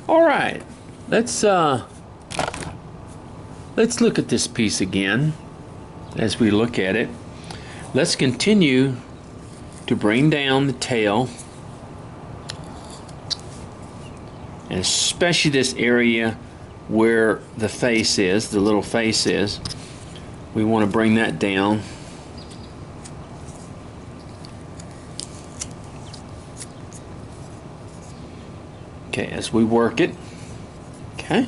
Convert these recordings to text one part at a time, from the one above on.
All right, let's look at this piece again. As we look at it, let's continue to bring down the tail, and especially this area where the face is, the little face is. We want to bring that down. Okay, as we work it. Okay.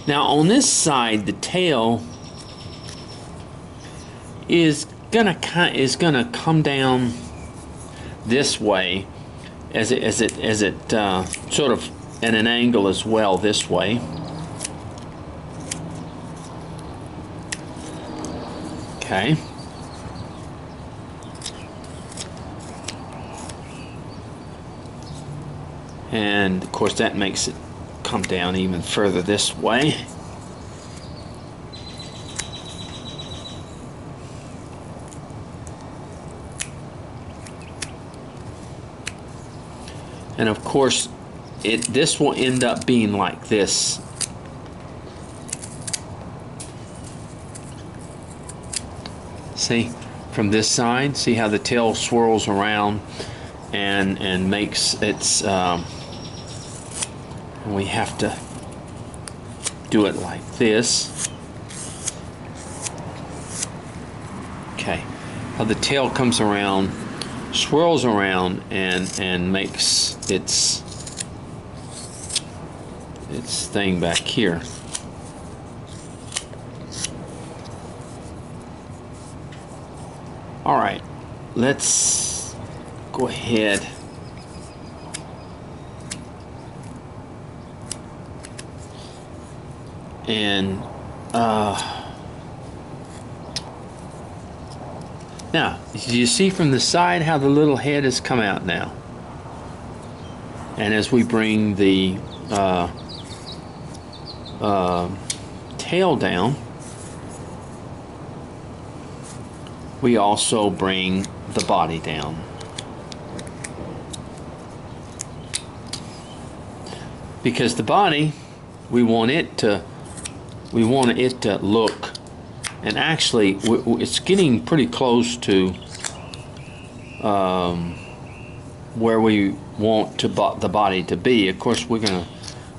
Now on this side, the tail is gonna come down this way, as it sort of at an angle as well this way. Okay. And of course that makes it come down even further this way. And of course this will end up being like this. See, from this side, see how the tail swirls around and makes its we have to do it like this. Okay, how the tail comes around, swirls around, and makes its thing back here. All right, let's go ahead and now you see from the side how the little head has come out now, and as we bring the tail down, we also bring the body down. Because the body, we want it to look, and actually it's getting pretty close to where we want the body to be. Of course, we're going to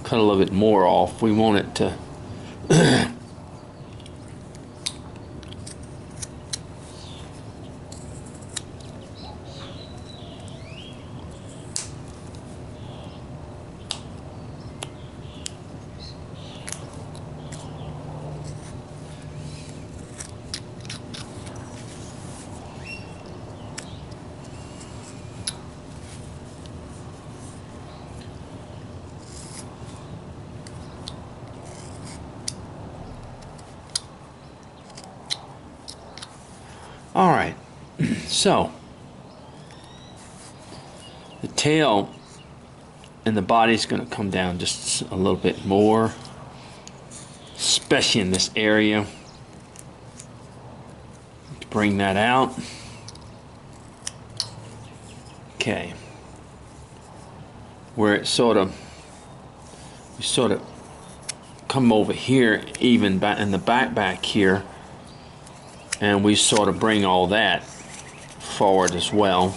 cut a little bit more off. We want it to all right. So the tail and the body's going to come down just a little bit more, especially in this area. Bring that out. Okay, where it we sort of come over here, even back in the back here, and we sort of bring all that forward as well.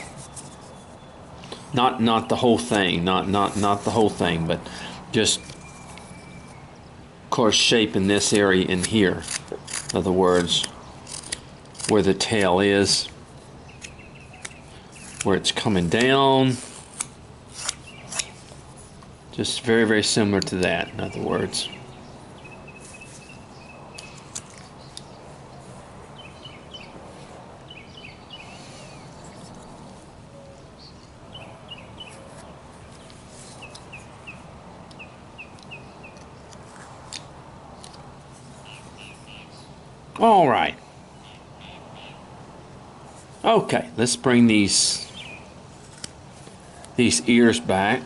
Not the whole thing, not the whole thing, but just, of course, shaping this area in here. In other words, where the tail is, where it's coming down. Just very, very similar to that, in other words. All right. Okay, let's bring these ears back.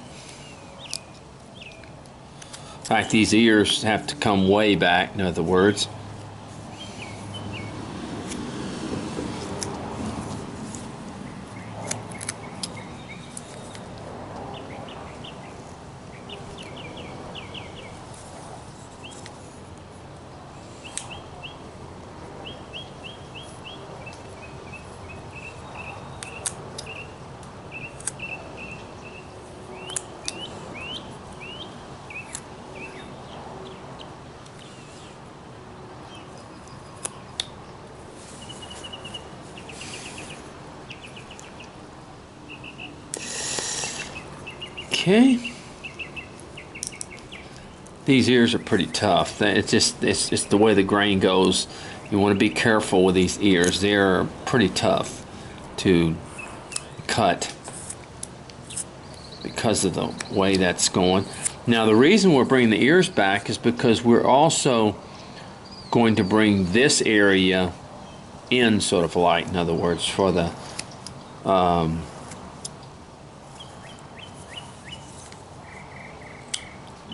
In fact, these ears have to come way back, in other words. Okay. These ears are pretty tough. It's the way the grain goes. You want to be careful with these ears. They're pretty tough to cut because of the way that's going. Now the reason we're bringing the ears back is because we're also going to bring this area in, sort of like, in other words, for the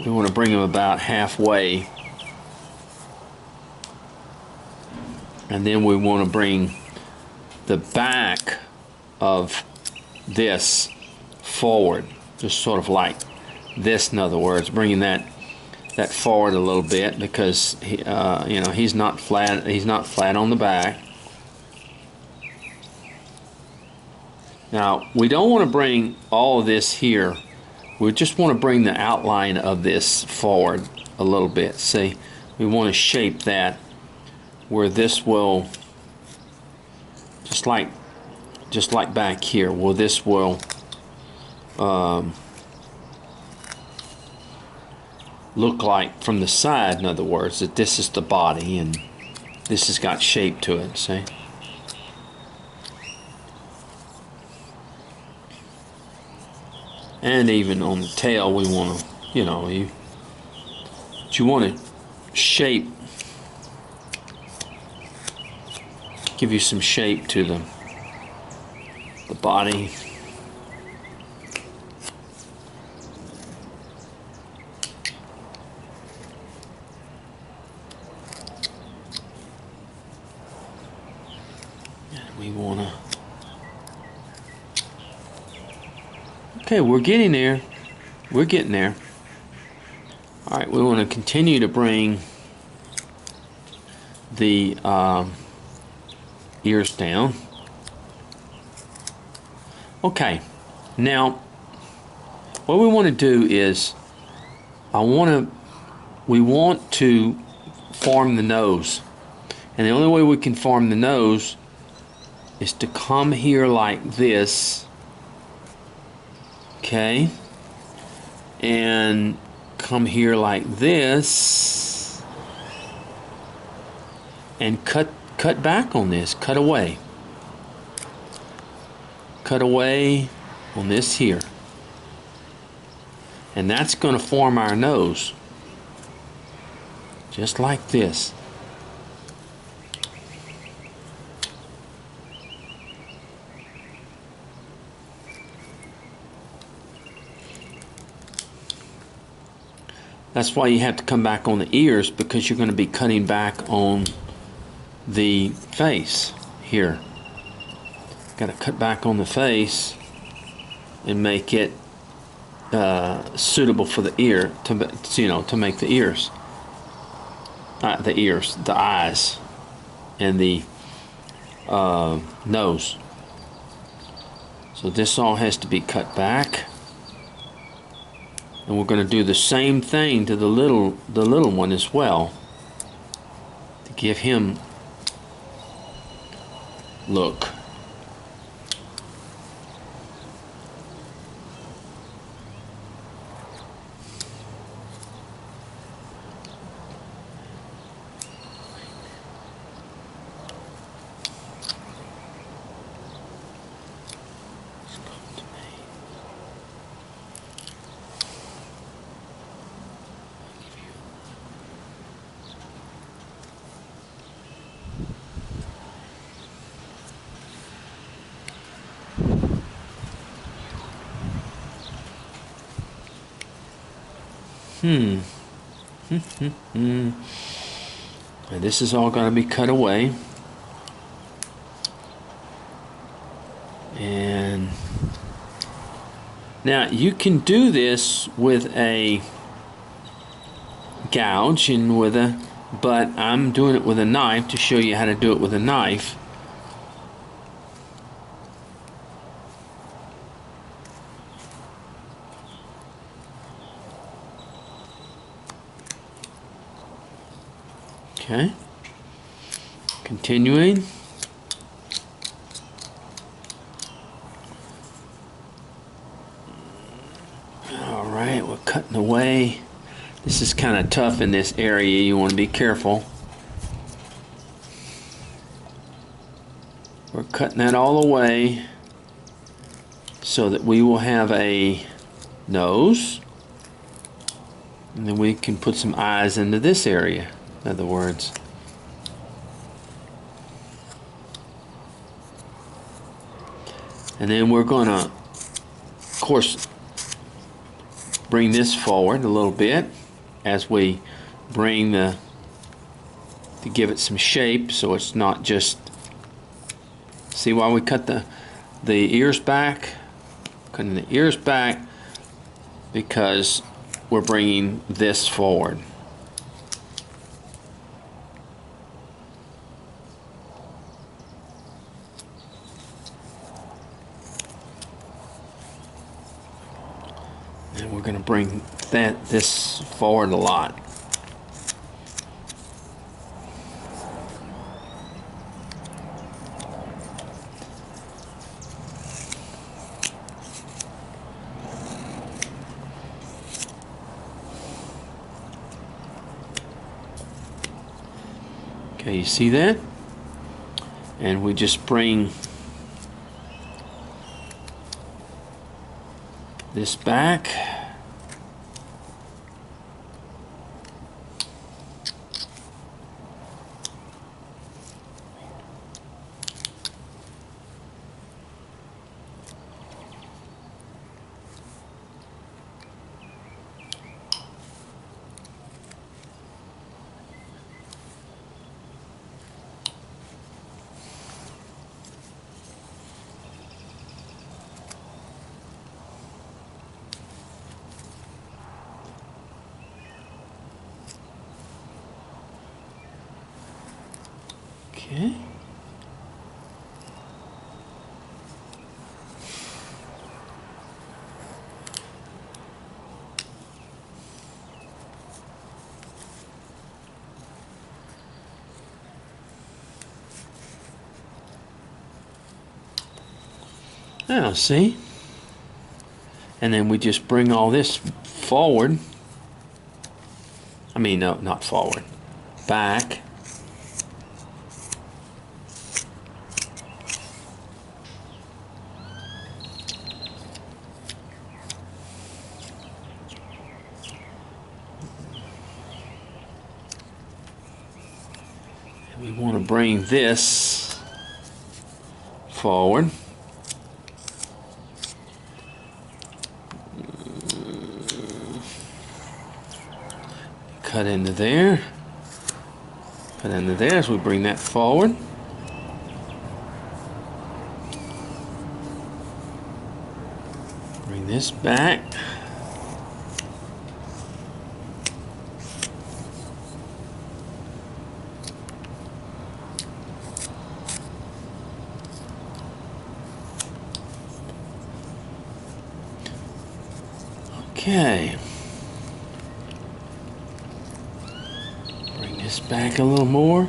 we want to bring them about halfway, and then we want to bring the back of this forward, just sort of like this, in other words, bringing that forward a little bit, because he, you know, he's not flat on the back. Now we don't want to bring all of this here. We just want to bring the outline of this forward a little bit. See, we want to shape that where this will, just like back here, where this will look like from the side, in other words, that this is the body and this has got shape to it. See? And even on the tail, we want to, you know, you want to shape, give you some shape to the body. And we want to. Okay, we're getting there. We're getting there. All right, we want to continue to bring the ears down. Okay, now what we want to do is we want to form the nose, and the only way we can form the nose is to come here like this. Okay, and come here like this and cut back on this, cut away on this here, and that's going to form our nose just like this. That's why you have to come back on the ears, because you're going to be cutting back on the face here. Got to cut back on the face and make it suitable for the ear, to make the ears, the eyes, and the nose. So this all has to be cut back. And we're going to do the same thing to the little one as well, to give him look. And this is all going to be cut away. And now you can do this with a gouge and but I'm doing it with a knife to show you how to do it with a knife. Okay, continuing. the way. This is kind of tough in this area. You want to be careful. We're cutting that all away so that we will have a nose, and then we can put some eyes into this area, in other words. And then we're going to, of course, bring this forward a little bit as we bring to give it some shape, so it's not just, see why we cut the ears back? Cutting the ears back because we're bringing this forward. And we're going to bring this forward a lot. Okay, you see that? And we just bring this back. Okay. Now, see? And then we just bring all this forward. I mean, no, not forward. Back. We want to bring this forward. Cut into there. Cut into there as we bring that forward. Bring this back. Okay. Bring this back a little more.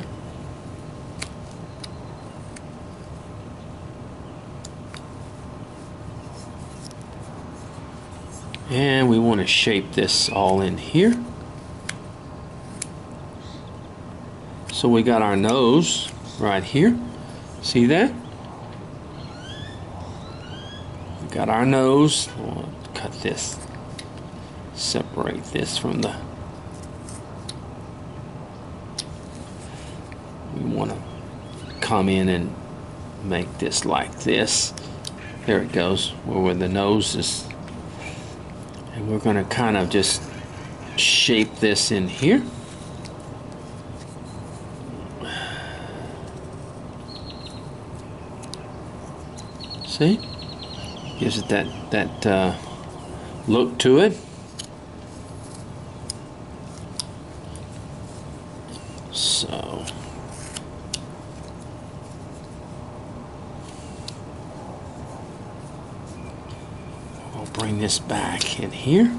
And we want to shape this all in here. So we got our nose right here. See that? We got our nose. We'll cut this. Separate this from the. We want to come in and make this like this. There it goes, where the nose is. And we're going to kind of just shape this in here. See? Gives it that look to it. So we'll bring this back in here.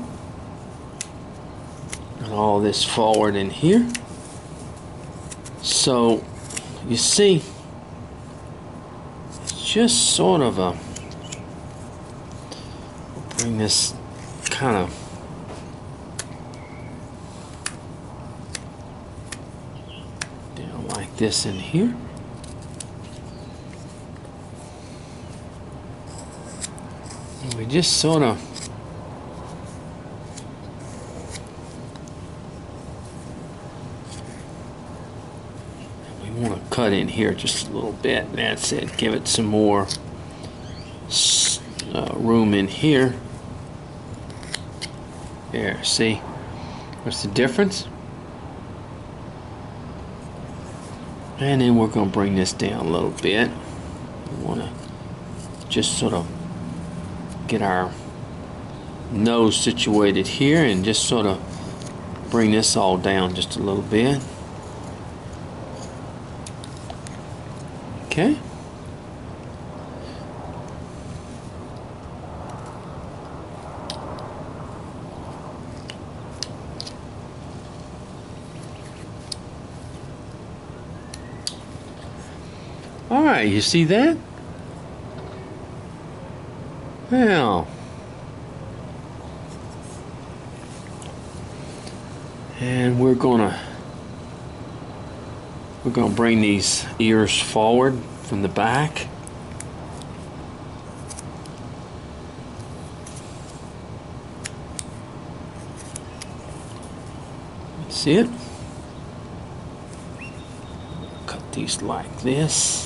And all this forward in here. So you see, it's just sort of a, we'll bring this kind of this in here. And we just sort of want to cut in here just a little bit. That's it. Give it some more room in here. There, see? What's the difference? And then we're going to bring this down a little bit. We want to just sort of get our nose situated here and just sort of bring this all down just a little bit. Okay. All right, you see that? Now, and we're gonna bring these ears forward from the back. See it? Cut these like this.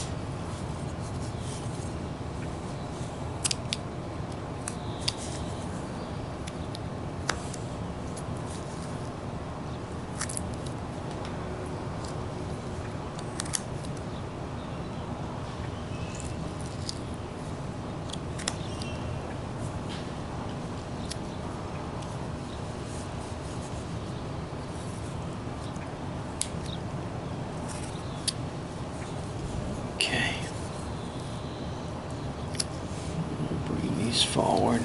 Okay. Bring these forward.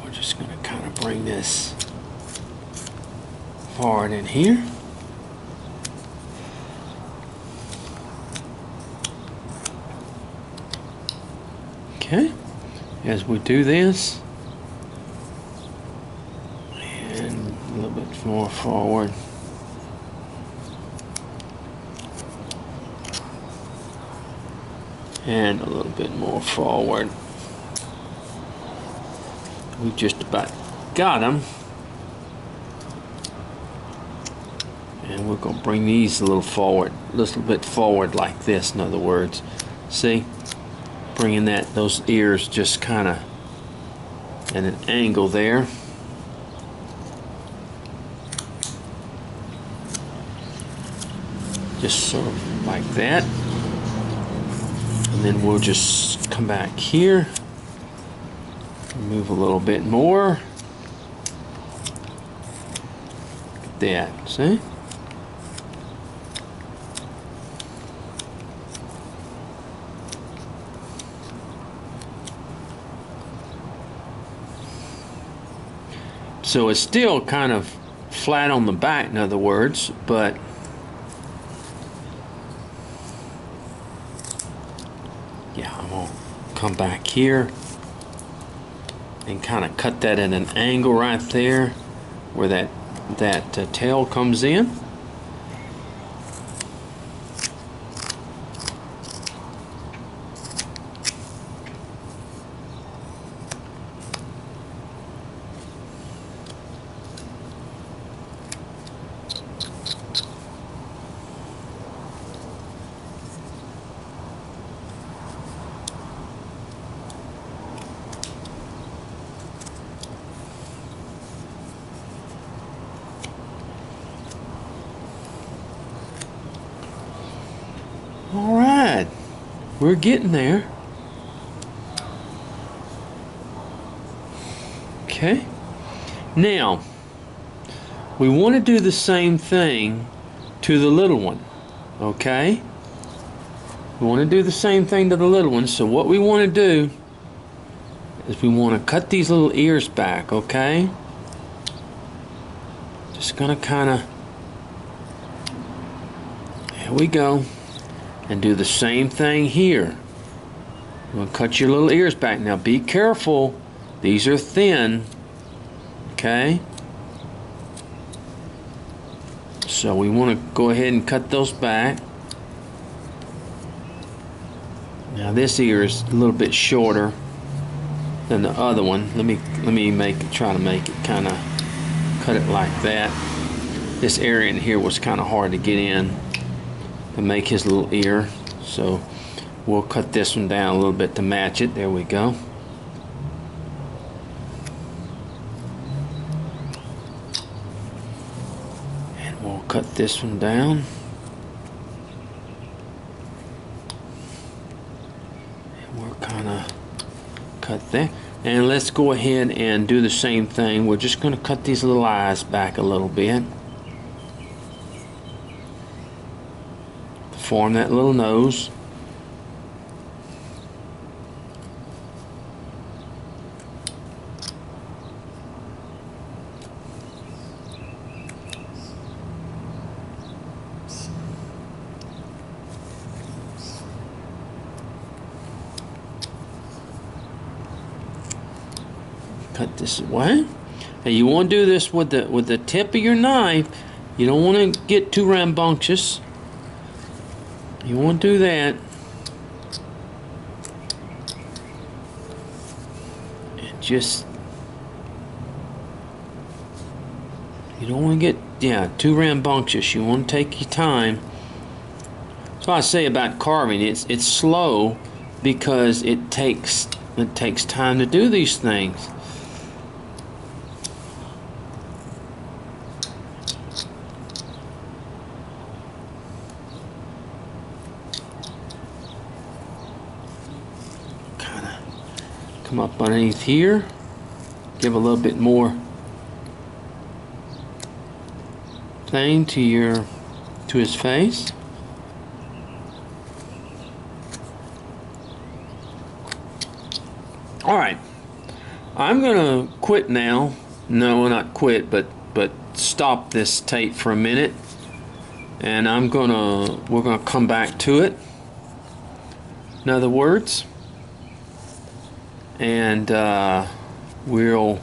We're just going to kind of bring this forward in here. Okay, as we do this, and a little bit more forward. And a little bit more forward. We just about got them. And we're going to bring these a little forward, a little bit forward like this, in other words. See? Bringing those ears just kind of at an angle there. Just sort of like that. And then we'll just come back here. Move a little bit more. Look at that, see? So it's still kind of flat on the back, in other words, but yeah, I'm gonna come back here and kind of cut that at an angle right there where that tail comes in. All right, we're getting there. Okay, now we want to do the same thing to the little one. Okay, we want to do the same thing to the little one. So what we want to do is we want to cut these little ears back, okay? Just gonna kind of, there we go, and do the same thing here. You're gonna cut your little ears back. Now be careful, these are thin, okay? So we want to go ahead and cut those back. Now this ear is a little bit shorter than the other one. Let me try to make it kind of cut it like that. This area in here was kind of hard to get in to make his little ear, so we'll cut this one down a little bit to match it. There we go. And we'll cut this one down. And we're kind of cut that. And let's go ahead and do the same thing. We're just going to cut these little eyes back a little bit. Form that little nose. Cut this away. Now you want to do this with the tip of your knife. You don't want to get too rambunctious. You want to do that. And just, you don't want to get too rambunctious. You want to take your time. So I say about carving, it's slow because it takes time to do these things. Come up underneath here, give a little bit more thing to his face. All right, I'm gonna quit now. No, not quit, but stop this tape for a minute, and we're gonna come back to it. In other words. And we'll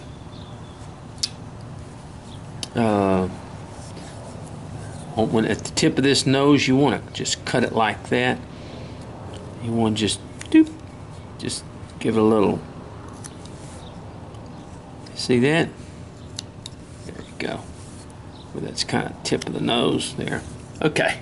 when at the tip of this nose, you want to just cut it like that. You want to just give it a little. See that? There you go. Well, that's kind of tip of the nose there. Okay.